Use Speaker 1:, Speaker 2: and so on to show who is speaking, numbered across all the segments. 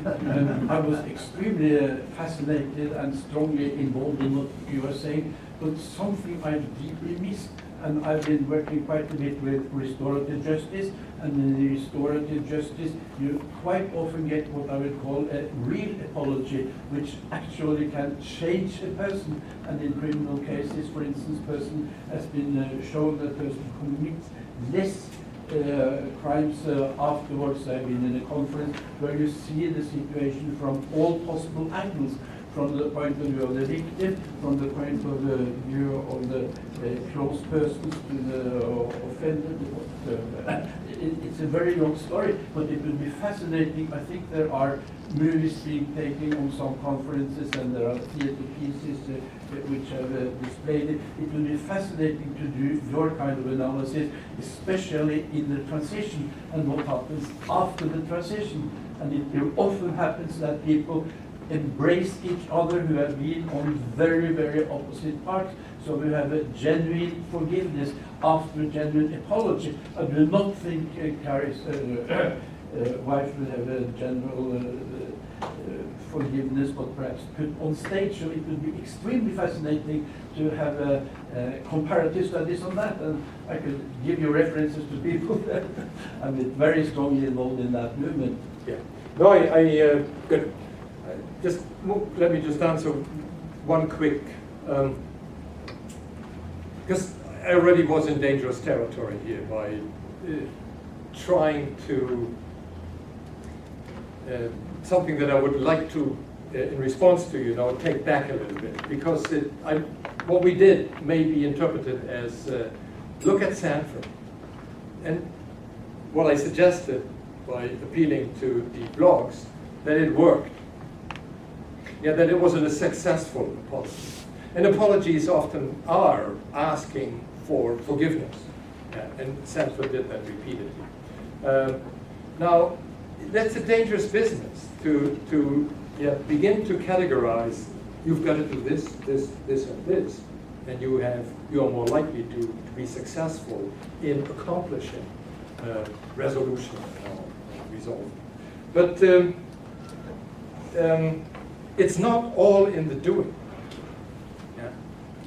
Speaker 1: I was extremely fascinated and strongly involved in what you were saying, but something I deeply missed, and I've been working quite a bit with restorative justice, and in restorative justice you quite often get what I would call a real apology, which actually can change a person. And in criminal cases, for instance, person has been shown that person commits less crimes afterwards. I've been in a conference where you see the situation from all possible angles, from the point of view of the victim, from the point of view of the close persons to the offender. It's a very long story, but it will be fascinating. I think there are movies being taken on some conferences, and there are theater pieces which have displayed it. It will be fascinating to do your kind of analysis, especially in the transition and what happens after the transition. And it often happens that people embrace each other who have been on very, very opposite parts. So we have a genuine forgiveness after a genuine apology. I do not think Carrie's wife will have a general forgiveness, but perhaps put on stage. So it would be extremely fascinating to have comparative studies on that. And I could give you references to people that have been very strongly involved in that movement.
Speaker 2: Yeah. No, let me just answer one quick, because I already was in dangerous territory here by trying to, something that I would like to, in response to, take back a little bit, because what we did may be interpreted as, look at Sanford. And what I suggested by appealing to the blogs, that it worked. Yeah, that it wasn't a successful apology. And apologies often are asking for forgiveness. Yeah, and Sanford did that repeatedly. Now, that's a dangerous business to begin to categorize. You've got to do this, this, this, and this, and you are more likely to be successful in accomplishing resolution or resolve. But it's not all in the doing. Yeah.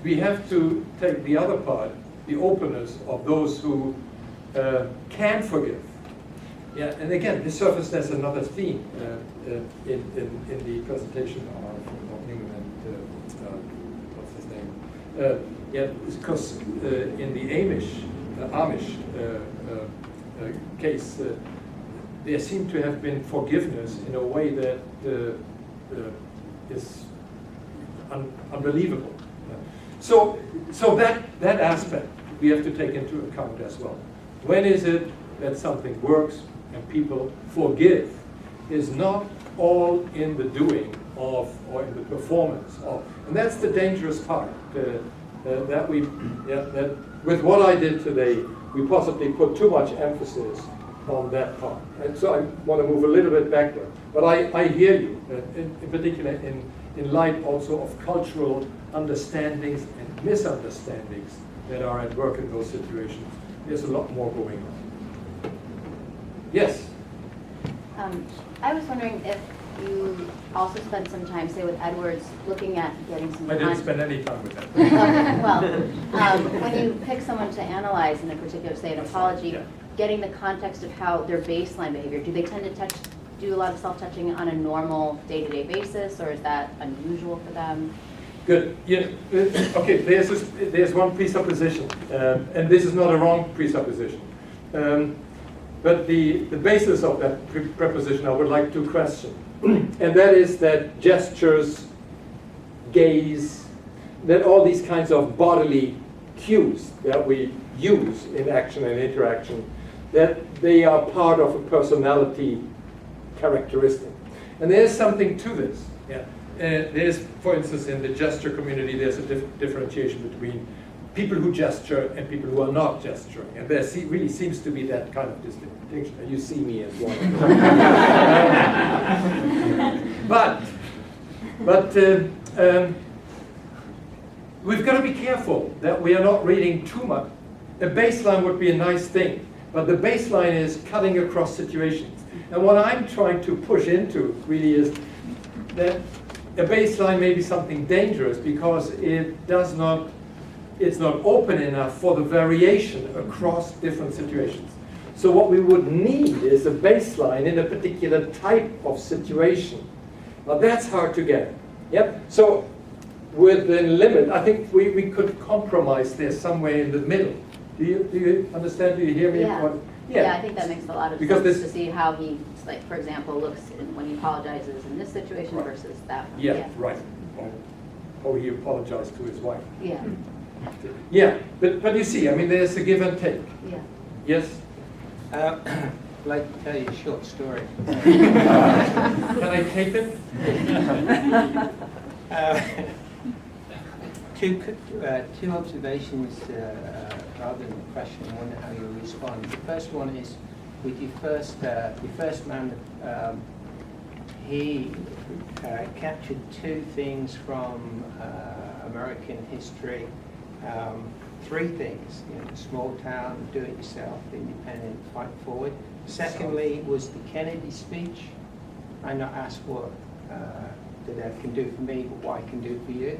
Speaker 2: We have to take the other part, the openness of those who can forgive. Yeah, and again, this surfaced as another theme in the presentation of Newman and what's his name? Yeah, because in the Amish case, there seemed to have been forgiveness in a way that is unbelievable. So that aspect we have to take into account as well. When is it that something works and people forgive? Is not all in the doing of or in the performance of, and that's the dangerous part. That with what I did today, we possibly put too much emphasis on that part. And so I want to move a little bit backward. But I hear you, in particular in light also of cultural understandings and misunderstandings that are at work in those situations. There's a lot more going on. Yes?
Speaker 3: I was wondering if you also spent some time, say with Edwards, looking at getting some
Speaker 2: I didn't spend any time with that.
Speaker 3: Well, when you pick someone to analyze in a particular, say, an apology,
Speaker 2: yeah.
Speaker 3: Getting the context of how their baseline behavior, do they tend to do a lot of self-touching on a normal day-to-day basis, or is that unusual for them?
Speaker 2: Good. Yeah. Okay. There's one presupposition, and this is not a wrong presupposition. But the basis of that preposition I would like to question, and that is that gestures, gaze, that all these kinds of bodily cues that we use in action and interaction, that they are part of a personality characteristic. And there's something to this. Yeah. There's, for instance, in the gesture community, there's a differentiation between people who gesture and people who are not gesturing. And there really seems to be that kind of distinction. You see me as one. But we've got to be careful that we are not reading too much. A baseline would be a nice thing, But the baseline is cutting across situations. And what I'm trying to push into really is that a baseline may be something dangerous because it's not open enough for the variation across different situations. So what we would need is a baseline in a particular type of situation. Now that's hard to get. Yep. So within limit, I think we could compromise there somewhere in the middle. Do you understand? Do you hear me?
Speaker 3: Yeah. Yeah, I think that makes a lot of
Speaker 2: Because
Speaker 3: sense to see how he, like, for example, looks when he apologizes in this situation versus that one.
Speaker 2: Yeah, right. Oh, he apologized to his wife.
Speaker 3: Yeah,
Speaker 2: Yeah, but you see, I mean, there's a give and take.
Speaker 3: yeah.
Speaker 2: Yes?
Speaker 4: I'd like to tell you a short story.
Speaker 2: Can I take it?
Speaker 4: Two observations rather than a question. I wonder how you'll respond. The first one is with your first man. He captured two things from American history. Three things: small town, do it yourself, independent, fight forward. Secondly, was the Kennedy speech. I'm not asked what that can do for me, but what I can do for you.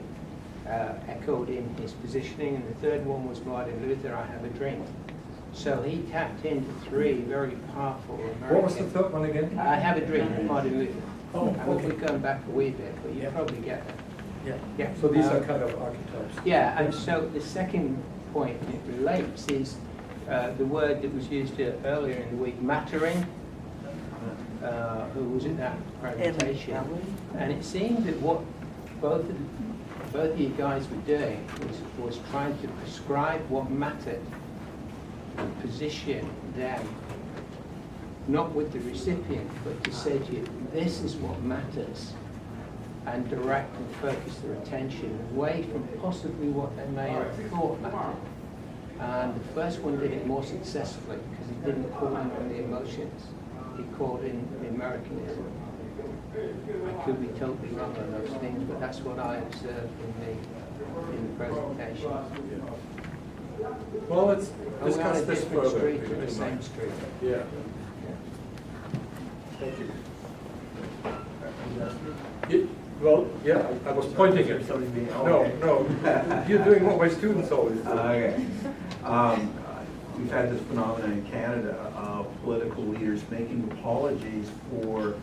Speaker 4: Echoed in his positioning, and the third one was Martin Luther, I Have a Dream. So he tapped into three very powerful American...
Speaker 2: What was the third one again?
Speaker 4: I Have a Dream, Martin Luther.
Speaker 2: Oh,
Speaker 4: I will
Speaker 2: okay.
Speaker 4: be going back a wee bit, but you probably get that.
Speaker 2: Yeah.
Speaker 4: Yeah.
Speaker 2: So these are kind of archetypes.
Speaker 4: Yeah, and so the second point it relates is the word that was used earlier in the week, mattering, who was at that presentation. And it seemed that what both of you guys were doing was trying to prescribe what mattered and position them, not with the recipient, but to say to you, this is what matters, and direct and focus their attention away from possibly what they may have thought mattered. And the first one did it more successfully because he didn't call in on the emotions, he called in the Americanism. I could be totally wrong on those things, but that's what I observed in the presentation.
Speaker 2: Well, let's
Speaker 4: Are we on
Speaker 2: discuss
Speaker 4: a
Speaker 2: this
Speaker 4: different
Speaker 2: further.
Speaker 4: street
Speaker 2: if
Speaker 4: or
Speaker 2: you
Speaker 4: the
Speaker 2: don't
Speaker 4: same
Speaker 2: mind.
Speaker 4: street?
Speaker 2: Yeah. Thank you. Well, yeah, I was pointing at something. No, you're doing what my students always do.
Speaker 5: Okay. We've had this phenomenon in Canada of political leaders making apologies for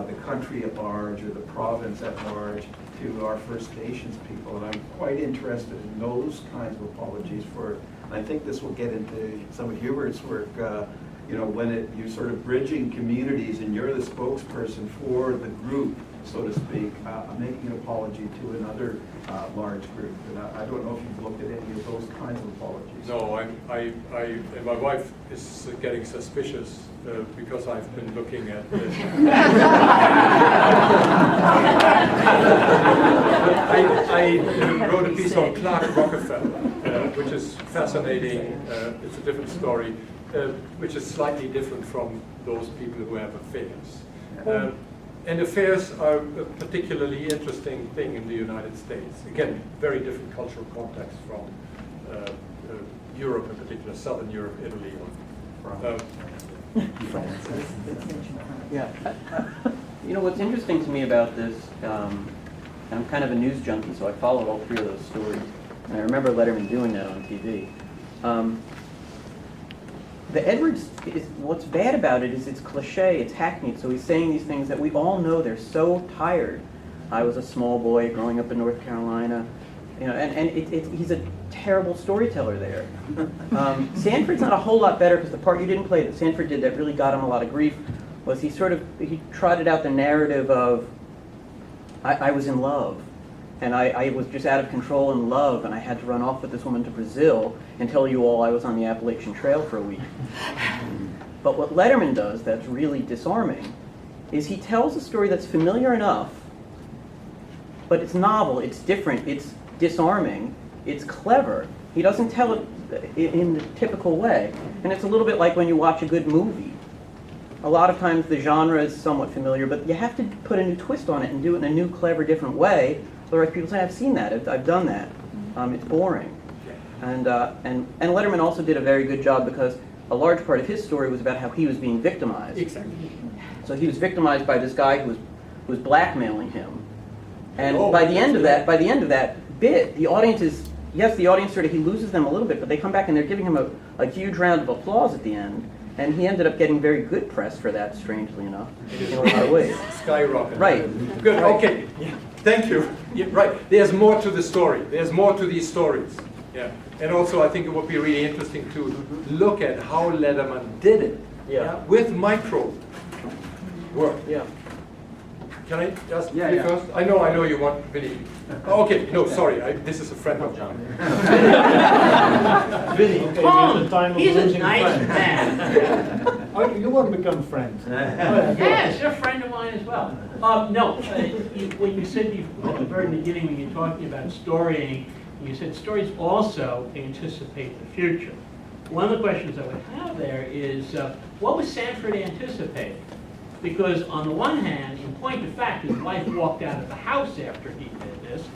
Speaker 5: the country at large or the province at large to our First Nations people. And I'm quite interested in those kinds of apologies for, and I think this will get into some of Hubert's work, when you're sort of bridging communities and you're the spokesperson for the group, so to speak, making an apology to another large group. And I don't know if you've looked at any of those kinds of apologies.
Speaker 2: No, and my wife is getting suspicious because I've been looking at this. I wrote a piece on Clark Rockefeller, which is fascinating. It's a different story, which is slightly different from those people who have affairs. And affairs are a particularly interesting thing in the United States. Again, very different cultural context from Europe, in particular, Southern Europe, Italy.
Speaker 6: Yeah. What's interesting to me about this, I'm kind of a news junkie, so I followed all three of those stories. And I remember Letterman doing that on TV. The Edwards, what's bad about it is it's cliche, it's hackneyed, so he's saying these things that we all know they're so tired. I was a small boy growing up in North Carolina, and he's a terrible storyteller there. Sanford's not a whole lot better because the part you didn't play that Sanford did that really got him a lot of grief was he trotted out the narrative of, I was in love. And I was just out of control in love, and I had to run off with this woman to Brazil and tell you all I was on the Appalachian Trail for a week. But what Letterman does that's really disarming is he tells a story that's familiar enough, but it's novel, it's different, it's disarming, it's clever. He doesn't tell it in the typical way. And it's a little bit like when you watch a good movie. A lot of times the genre is somewhat familiar, but you have to put a new twist on it and do it in a new, clever, different way. Otherwise people say, I've seen that, I've done that. It's boring. And Letterman also did a very good job because a large part of his story was about how he was being victimized.
Speaker 2: Exactly.
Speaker 6: So he was victimized by this guy who was blackmailing him. And
Speaker 2: Oh,
Speaker 6: by the end of that bit, the audience is, yes, the audience sort of, he loses them a little bit, but they come back and they're giving him a huge round of applause at the end. And he ended up getting very good press for that, strangely enough, in a lot of ways.
Speaker 2: Skyrocket.
Speaker 6: Right.
Speaker 2: Good, okay. Yeah. Thank you. Yeah, right. There's more to the story. There's more to these stories. Yeah. And also, I think it would be really interesting to look at how Letterman did it.
Speaker 6: Yeah.
Speaker 2: With micro work.
Speaker 6: Yeah.
Speaker 2: Can I just
Speaker 5: Yeah,
Speaker 2: be
Speaker 5: yeah.
Speaker 2: first? I know you want Vinny. Oh, okay, no, sorry, this is a friend of John.
Speaker 7: Vinny,
Speaker 8: Tom, he's a nice man.
Speaker 7: Oh, you want to become friends?
Speaker 8: Yes, you're a friend of mine as well. No, when you said, at the very beginning, when you're talking about storying, you said stories also anticipate the future. One of the questions I would have there is, what was Sanford anticipating? Because on the one hand, in point of fact, his wife walked out of the house after he did this.